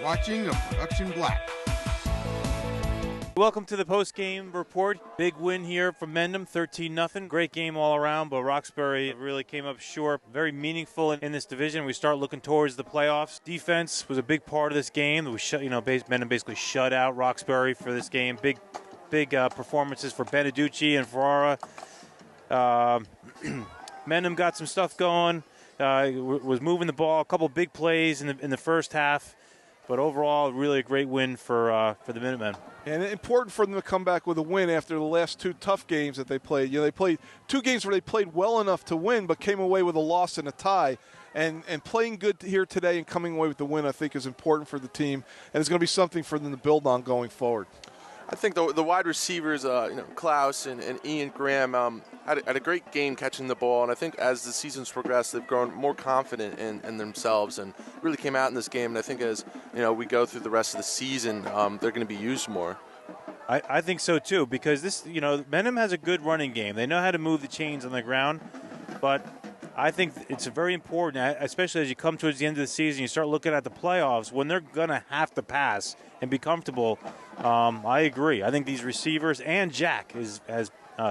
watching a Production Black. Welcome to the post-game report. Big win here from Mendham, 13-0. Great game all around, but Roxbury really came up short. Very meaningful in this division. We start looking towards the playoffs. Defense was a big part of this game. Mendham basically shut out Roxbury for this game. Big performances for Beneducci and Ferrara. Mendham got some stuff going. Was moving the ball, a couple big plays in the first half. But overall, really a great win for the Minutemen. And important for them to come back with a win after the last two tough games that they played. They played two games where they played well enough to win, but came away with a loss and a tie. And playing good here today and coming away with the win, I think, is important for the team, and it's going to be something for them to build on going forward. I think the wide receivers, Klaus and Ian Graham, had a great game catching the ball, and I think as the season's progressed, they've grown more confident in themselves and really came out in this game. And I think as we go through the rest of the season, they're going to be used more. I think so too, because this Mendham has a good running game. They know how to move the chains on the ground, but I think it's very important, especially as you come towards the end of the season, you start looking at the playoffs, when they're going to have to pass and be comfortable. I agree. I think these receivers and Jack has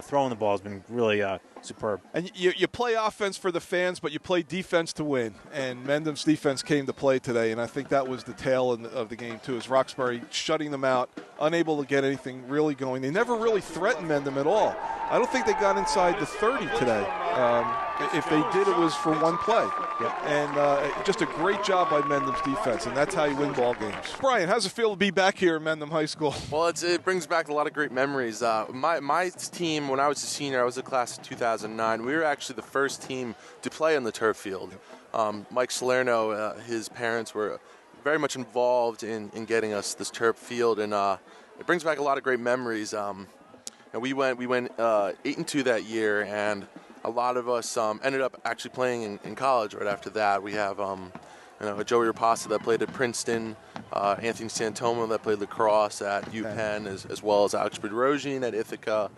throwing the ball has been really superb. And you play offense for the fans, but you play defense to win. And Mendham's defense came to play today, and I think that was the tail of the game, too, is Roxbury shutting them out, unable to get anything really going. They never really threatened Mendham at all. I don't think they got inside the 30 today. If they did, it was for one play. Yep. And just a great job by Mendham's defense, and that's how you win ball games. Brian, how's it feel to be back here at Mendham High School? Well, it brings back a lot of great memories. My team, when I was a senior, I was a class of 2009. We were actually the first team to play on the turf field. Mike Salerno, his parents were very much involved in getting us this turf field, and it brings back a lot of great memories. And we went 8-2 that year, and a lot of us ended up actually playing in college right after that. We have Joey Rapasa that played at Princeton, Anthony Santomo that played lacrosse at UPenn, as well as Alex Bedrosian at Ithaca.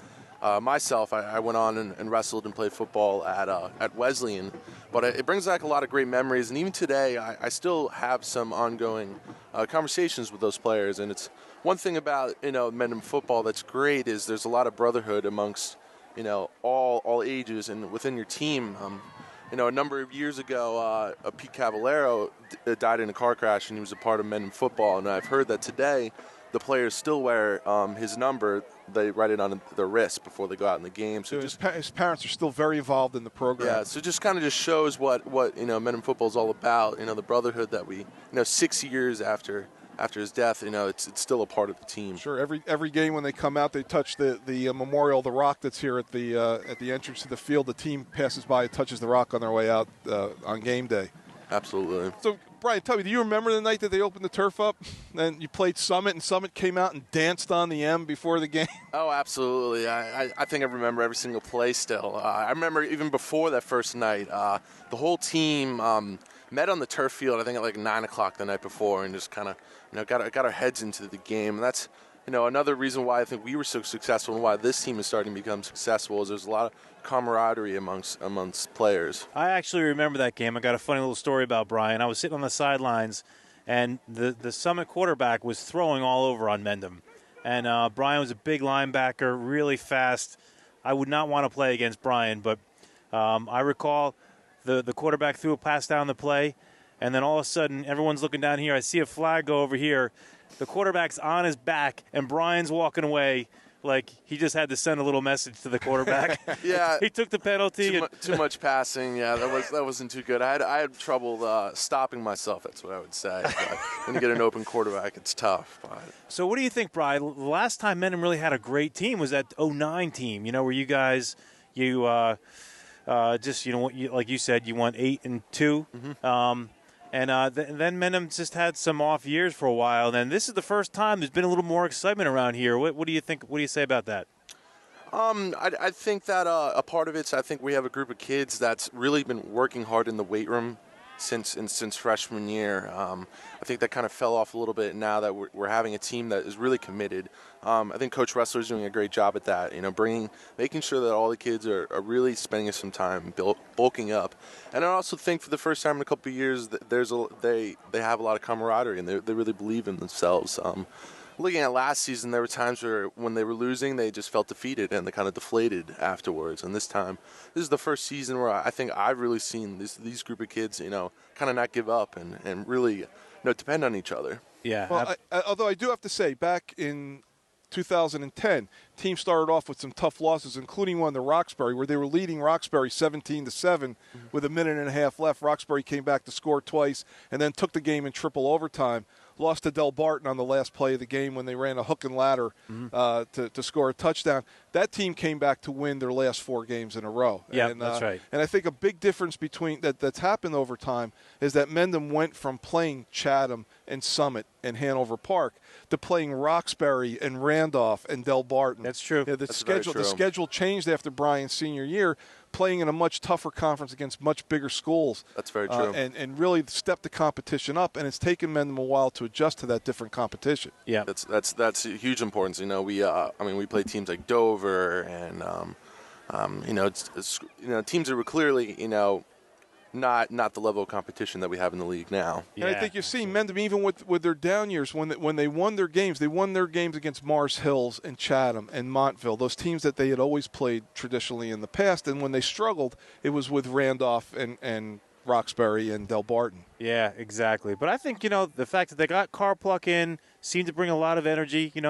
Myself, I went on and wrestled and played football at Wesleyan. But it brings back a lot of great memories, and even today I still have some ongoing conversations with those players. And it's one thing about Mendham football that's great is there's a lot of brotherhood amongst all ages and within your team. A number of years ago, Pete Cavallero died in a car crash, and he was a part of Mendham football. And I've heard that today the players still wear his number. They write it on their wrist before they go out in the game. So his parents are still very involved in the program. Yeah, so just kind of just shows what Mendham football is all about. The brotherhood that we 6 years after his death, it's still a part of the team. Sure, every game when they come out, they touch the memorial, the rock that's here at the entrance to the field. The team passes by, touches the rock on their way out on game day. Absolutely. So, Brian, tell me, do you remember the night that they opened the turf up? And you played Summit, and Summit came out and danced on the M before the game? Oh, absolutely. I think I remember every single play still. I remember even before that first night, the whole team met on the turf field, I think at like 9 o'clock the night before, and just kind of got our heads into the game. And that's another reason why I think we were so successful and why this team is starting to become successful is there's a lot of camaraderie amongst players. I actually remember that game. I got a funny little story about Brian. I was sitting on the sidelines, and the Summit quarterback was throwing all over on Mendham. And Brian was a big linebacker, really fast. I would not want to play against Brian, but I recall the quarterback threw a pass down the play, and then all of a sudden everyone's looking down here. I see a flag go over here. The quarterback's on his back, and Brian's walking away like he just had to send a little message to the quarterback. Yeah, he took the penalty. Too much passing. Yeah, that wasn't too good. I had trouble stopping myself. That's what I would say. But when you get an open quarterback, it's tough. But. So what do you think, Brian? The last time Mendham really had a great team was that 09 team. Where you guys like you said, you won 8-2. Mm-hmm. Then Mendham just had some off years for a while. And then this is the first time there's been a little more excitement around here. What do you think? What do you say about that? I think that a part of it's I think we have a group of kids that's really been working hard in the weight room since freshman year. I think that kind of fell off a little bit now that we're having a team that is really committed. I think Coach Ressler's doing a great job at that. Making sure that all the kids are really spending some time bulking up. And I also think for the first time in a couple of years, they have a lot of camaraderie and they really believe in themselves. Looking at last season, there were times where when they were losing, they just felt defeated and they kind of deflated afterwards. And this is the first season where I think I've really seen these group of kids, kind of not give up and really, depend on each other. Yeah. Well, although I do have to say, back in 2010, team started off with some tough losses, including one to Roxbury, where they were leading Roxbury 17-7 with a minute and a half left. Roxbury came back to score twice and then took the game in triple overtime. Lost to Del Barton on the last play of the game when they ran a hook and ladder to score a touchdown. That team came back to win their last 4 games in a row. Yeah, that's right. And I think a big difference between that's happened over time is that Mendham went from playing Chatham and Summit and Hanover Park to playing Roxbury and Randolph and Del Barton. That's true. Yeah, That's very true. The schedule changed after Brian's senior year, playing in a much tougher conference against much bigger schools. That's very true. And really stepped the competition up, and it's taken Mendham a while to adjust to that different competition. Yeah, that's a huge importance. We play teams like Dover and teams that were clearly not the level of competition that we have in the league now. And I think you've seen Mendham, even with their down years, when they won their games, they won their games against Mars Hills and Chatham and Montville, those teams that they had always played traditionally in the past. And when they struggled, it was with Randolph and Roxbury and Del Barton. Yeah, exactly. But I think, the fact that they got Carpluck in seemed to bring a lot of energy, it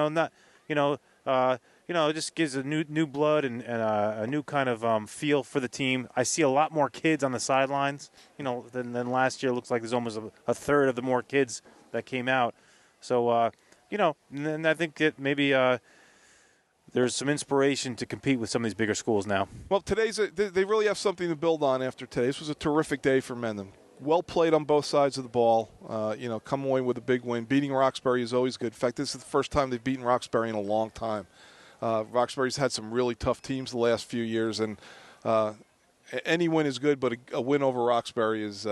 just gives a new blood and a new kind of feel for the team. I see a lot more kids on the sidelines, than last year. It looks like there's almost a third of the more kids that came out. So, and I think that maybe there's some inspiration to compete with some of these bigger schools now. Well, they really have something to build on after today. This was a terrific day for Mendham. Well played on both sides of the ball. Come away with a big win. Beating Roxbury is always good. In fact, this is the first time they've beaten Roxbury in a long time. Roxbury's had some really tough teams the last few years, and any win is good, but a win over Roxbury is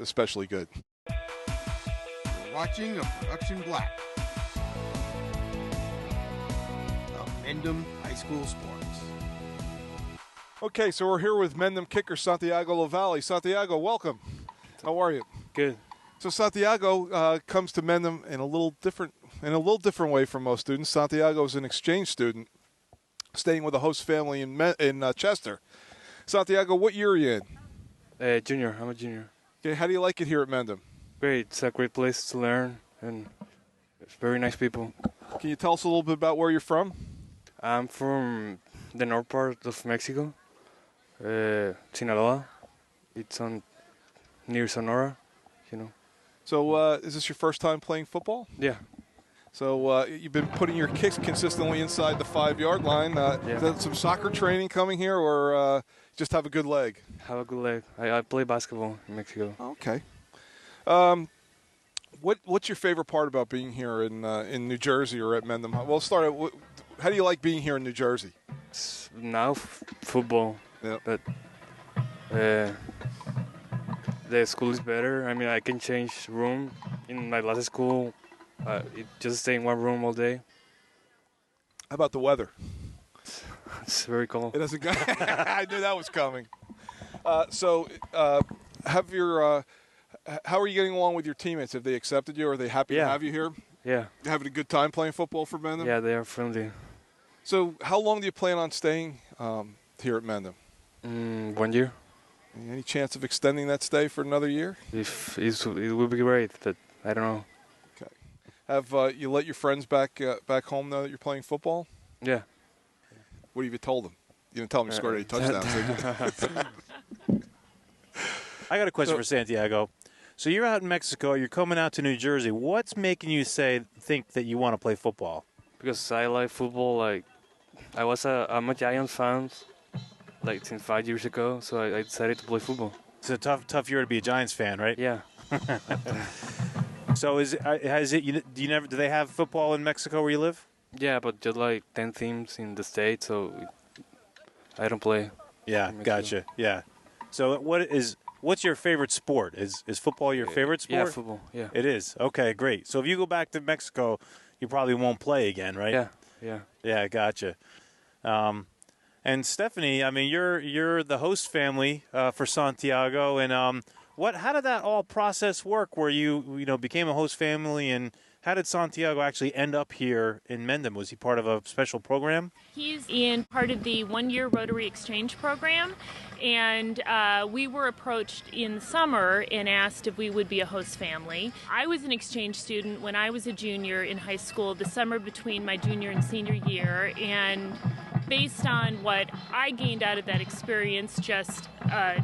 especially good. You're watching a Production Black of Mendham High School Sports. Okay, so we're here with Mendham kicker Santiago Lavallee. Santiago, welcome. How are you? Good. So Santiago comes to Mendham in a little different way from most students. Santiago is an exchange student staying with a host family in Chester. Santiago, what year are you in? Junior. I'm a junior. Okay, how do you like it here at Mendham? Great. It's a great place to learn and very nice people. Can you tell us a little bit about where you're from? I'm from the north part of Mexico, Sinaloa. It's near Sonora, So is this your first time playing football? Yeah. So you've been putting your kicks consistently inside the 5-yard line. Is that some soccer training coming here, or just have a good leg? Have a good leg. I play basketball in Mexico. Okay. What's your favorite part about being here in New Jersey or at Mendham? Well, start. How do you like being here in New Jersey? Now football. Yeah. But the school is better. I mean, I can change room. In my last school, just stay in one room all day. How about the weather? It's very cold. It doesn't go. I knew that was coming. How are you getting along with your teammates? Have they accepted you? Are they happy to have you here? Yeah. You having a good time playing football for Mendham? Yeah, they are friendly. So how long do you plan on staying here at Mendham? 1 year. Any chance of extending that stay for another year? It will be great, but I don't know. Okay. Have you let your friends back home know that you're playing football? Yeah. What have you told them? You didn't tell them you scored any touchdowns, did you? I got a question for Santiago. So you're out in Mexico. You're coming out to New Jersey. What's making you think that you want to play football? Because I like football. I'm a Giants fan, since 5 years ago. So I decided to play football. It's a tough year to be a Giants fan, right? Yeah. So do they have football in Mexico where you live? Yeah, but just 10 teams in the state, so I don't play. Yeah, gotcha. Yeah. So what what's your favorite sport? Is football your favorite sport? Yeah, football. Yeah. It is. Okay, great. So if you go back to Mexico, you probably won't play again, right? Yeah. Yeah. Yeah, gotcha. And Stephanie, I mean, you're the host family for Santiago, and how did that all process work? Where you became a host family, and how did Santiago actually end up here in Mendham? Was he part of a special program? He's in part of the one-year Rotary Exchange program, and we were approached in the summer and asked if we would be a host family. I was an exchange student when I was a junior in high school, the summer between my junior and senior year, and based on what I gained out of that experience, just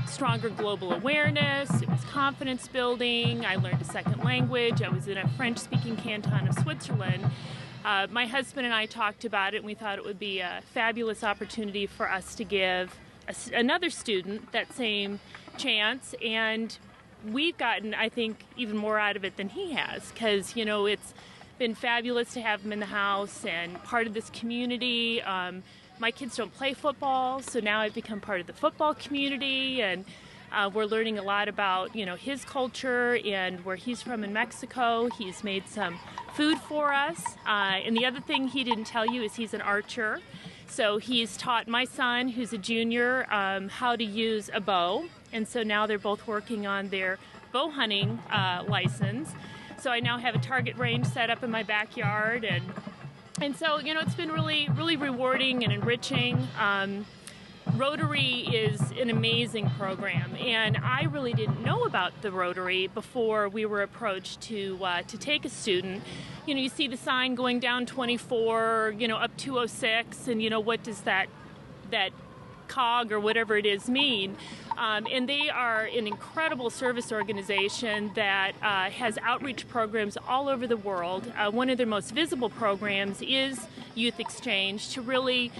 stronger global awareness, it was confidence building, I learned a second language, I was in a French-speaking canton of Switzerland. My husband and I talked about it, and we thought it would be a fabulous opportunity for us to give another student that same chance, and we've gotten, I think, even more out of it than he has, because, it's been fabulous to have him in the house and part of this community. My kids don't play football, so now I've become part of the football community, and we're learning a lot about, his culture and where he's from in Mexico. He's made some food for us. And the other thing he didn't tell you is he's an archer. So he's taught my son, who's a junior, how to use a bow. And so now they're both working on their bow hunting license. So I now have a target range set up in my backyard, and so, it's been really, really rewarding and enriching. Rotary is an amazing program, and I really didn't know about the Rotary before we were approached to take a student. You see the sign going down 24, up 206, and what does that cog or whatever it is mean? And they are an incredible service organization that has outreach programs all over the world. One of their most visible programs is Youth Exchange, to really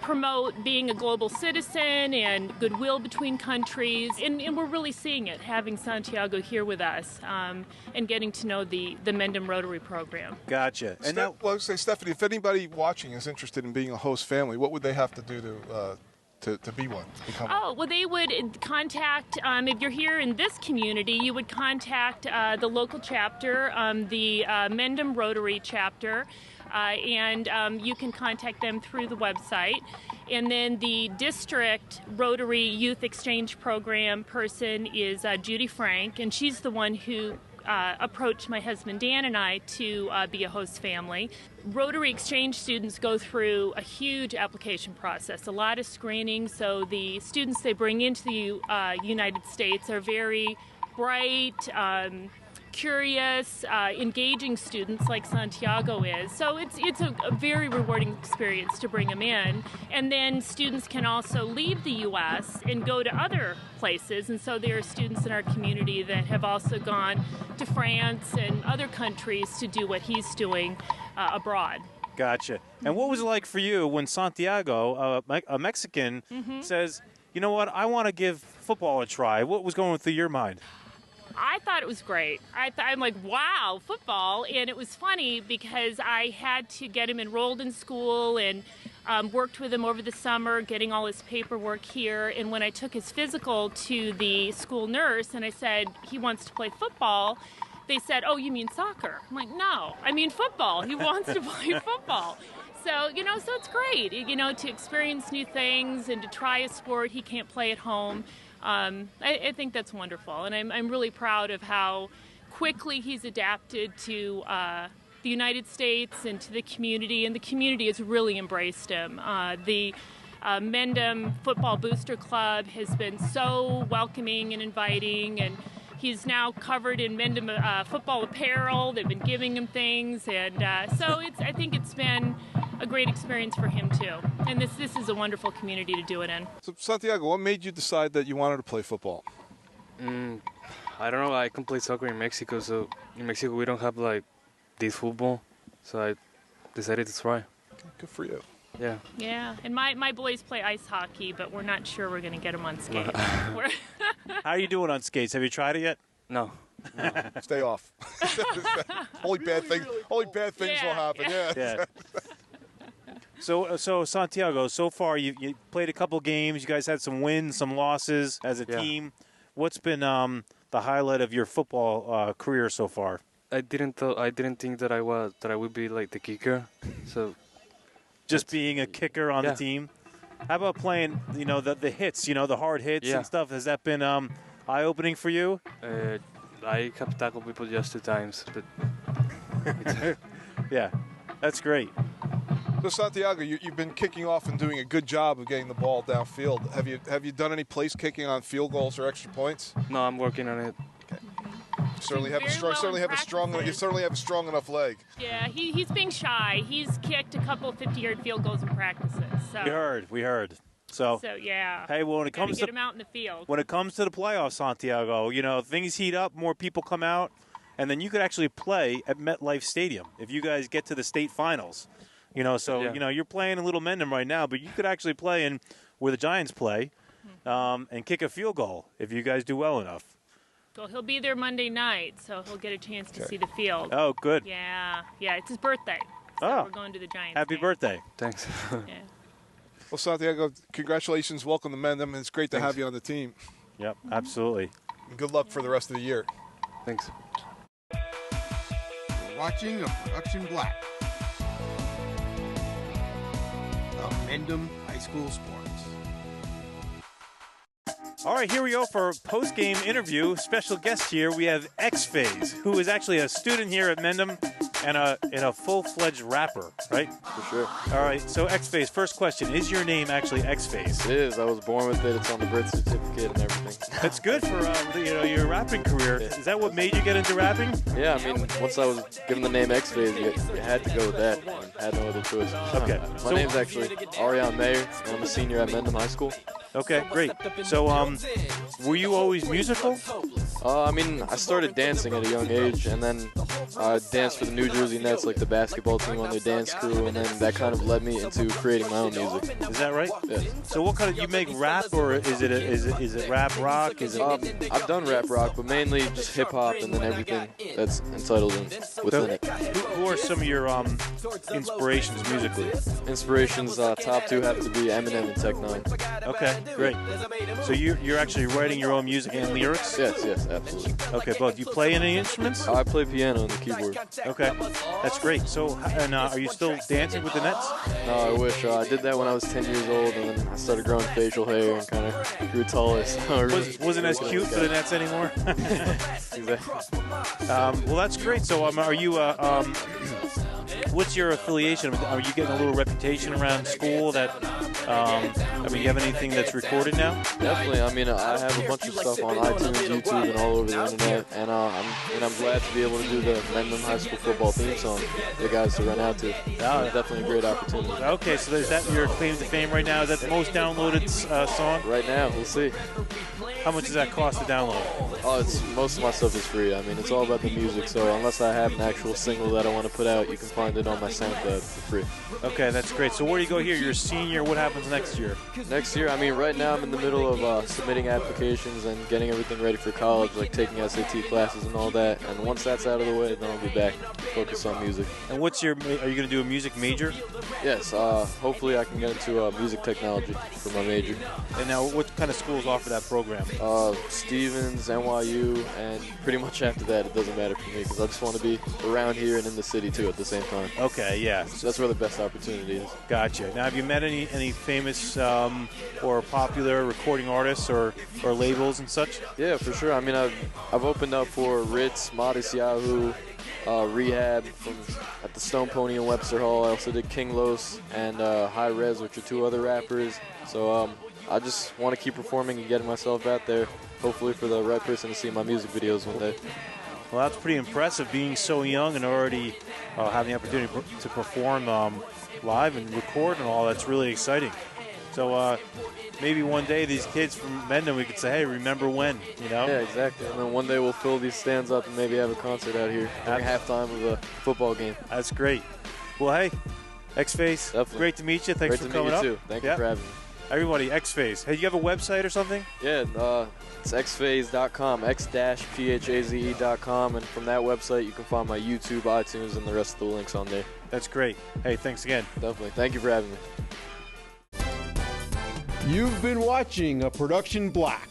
promote being a global citizen and goodwill between countries. And we're really seeing it, having Santiago here with us and getting to know the Mendham Rotary program. Gotcha. And now, Stephanie, if anybody watching is interested in being a host family, what would they have to do to be one? Well, they would contact, if you're here in this community, you would contact the local chapter, the Mendham Rotary chapter, and you can contact them through the website. And then the district Rotary Youth Exchange Program person is Judy Frank, and she's the one who approached my husband Dan and I to be a host family. Rotary Exchange students go through a huge application process, a lot of screening, so the students they bring into the United States are very bright, curious, engaging students like Santiago is. So it's a very rewarding experience to bring them in. And then students can also leave the U.S. and go to other places. And so there are students in our community that have also gone to France and other countries to do what he's doing abroad. Gotcha. And what was it like for you when Santiago, a Mexican, says, you know what, I want to give football a try? What was going through your mind? I thought it was great. I'm like, wow, football. And it was funny because I had to get him enrolled in school and worked with him over the summer, getting all his paperwork here. And when I took his physical to the school nurse and I said, he wants to play football, they said, oh, you mean soccer? I'm like, no, I mean football. He wants to play football. So, so it's great, to experience new things and to try a sport he can't play at home. I think that's wonderful, and I'm really proud of how quickly he's adapted to the United States and to the community, and the community has really embraced him. The Mendham Football Booster Club has been so welcoming and inviting, and he's now covered in Mendham football apparel. They've been giving him things, and so I think it's been a great experience for him too. And this is a wonderful community to do it in. So Santiago, what made you decide that you wanted to play football? I don't know. I can play soccer in Mexico, so in Mexico we don't have this football, so I decided to try. Good for you. Yeah. Yeah, and my boys play ice hockey, but we're not sure we're going to get them on skates. How are you doing on skates? Have you tried it yet? No. Stay off. Only bad things will happen. Yeah. So Santiago, so far you played a couple games. You guys had some wins, some losses as a team. what's been the highlight of your football career so far? I didn't think that I would be like the kicker. So just being a kicker on the team. How about playing, the hits, the hard hits and stuff? Has that been eye-opening for you? I have tackled people just 2 times, but yeah, that's great. So Santiago, you've been kicking off and doing a good job of getting the ball downfield. Have you done any place kicking on field goals or extra points? No, I'm working on it. Okay. You certainly have a strong enough leg. Yeah, he's being shy. He's kicked a couple 50-yard field goals in practices. So. We heard. So yeah. Hey, well, when it comes to get him out in the field. When it comes to the playoffs, Santiago, things heat up, more people come out, and then you could actually play at MetLife Stadium if you guys get to the state finals. You're playing in Little Mendham right now, but you could actually play in where the Giants play and kick a field goal if you guys do well enough. Well, he'll be there Monday night, so he'll get a chance to see the field. Oh, good. Yeah, it's his birthday. So we're going to the Giants Happy game. birthday. Thanks. Yeah. Well, Santiago, congratulations. Welcome to Mendham. It's great to have you on the team. Yep, absolutely. And good luck for the rest of the year. Thanks. You're watching a Production Black. The Mendham High School Sports. All right, here we go for a post-game interview. Special guest here, we have X-Phaze, who is actually a student here at Mendham and a full-fledged rapper, right? For sure. All right, so X-Phaze, first question. Is your name actually X-Phaze? It is. I was born with it. It's on the birth certificate and everything. That's good for your rapping career. Yeah. Is that what made you get into rapping? Yeah, I mean, once I was given the name X-Phaze, you had to go with that. I had no other choice. Okay. My name's actually Ariane Mayer, and I'm a senior at Mendham High School. Okay, great. So, were you always musical? I started dancing at a young age, and then I danced for the New Jersey Nets, like the basketball team on their dance crew, and then that kind of led me into creating my own music. Is that right? Yeah. So, what kind of you make rap, or is it rap rock? Is it? I've done rap rock, but mainly just hip hop, and then everything that's entitled within it. Who are some of your inspirations musically? Inspirations, top 2 have to be Eminem and Tech 9. Okay, great. So you're actually writing your own music and lyrics? Yes, absolutely. Okay, both. You play any instruments? I play piano on the keyboard. Okay, that's great. So, are you still dancing with the Nets? No, I wish. I did that when I was 10 years old, and then I started growing facial hair and kind of grew taller. So wasn't as cute for the Nets anymore? Exactly. Well, that's great. So, are you? What's your affiliation? Are you getting a little reputation around school that? You have anything that's recorded now? Definitely. I have a bunch of stuff on iTunes, YouTube, and all over the internet, and I'm glad to be able to do the Mendham High School football theme song for the guys to run out to. Definitely a great opportunity. Okay, so is that your claim to fame right now? Is that the most downloaded song? Right now, we'll see. How much does that cost to download? Most of my stuff is free. It's all about the music, so unless I have an actual single that I want to put out, you can find it on my SoundCloud for free. Okay, that's great. So where do you go here? You're a senior. What happens next year? Next year, right now I'm in the middle of submitting applications and getting everything ready for college, like taking SAT classes and all that. And once that's out of the way, then I'll be back, focus on music. And are you going to do a music major? Yes, hopefully I can get into music technology for my major. And now what kind of schools offer that program? Stevens, NYU, and pretty much after that it doesn't matter for me because I just want to be around here and in the city too at the same time. Okay, yeah. So that's where the best opportunity is. Gotcha. Now, have you met any famous or popular recording artists or labels and such? Yeah, for sure. I've opened up for Ritz, Modest Yahoo, Rehab at the Stone Pony in Webster Hall. I also did King Los and High Res, which are 2 other rappers. So I just want to keep performing and getting myself out there, hopefully for the right person to see my music videos one day. Well, that's pretty impressive, being so young and already having the opportunity to perform live and record and all. That's really exciting. So maybe one day these kids from Mendham, we could say, hey, remember when, Yeah, exactly. And then one day we'll fill these stands up and maybe have a concert out here during halftime of a football game. That's great. Well, hey, X-Phaze, great to meet you. Thanks for coming up. Great to meet you, too. Thank you for having me. Everybody, X-Phaze. Hey, do you have a website or something? Yeah, it's xphaze.com, x-phaze.com, and from that website you can find my YouTube, iTunes, and the rest of the links on there. That's great. Hey, thanks again. Definitely. Thank you for having me. You've been watching a Production Black.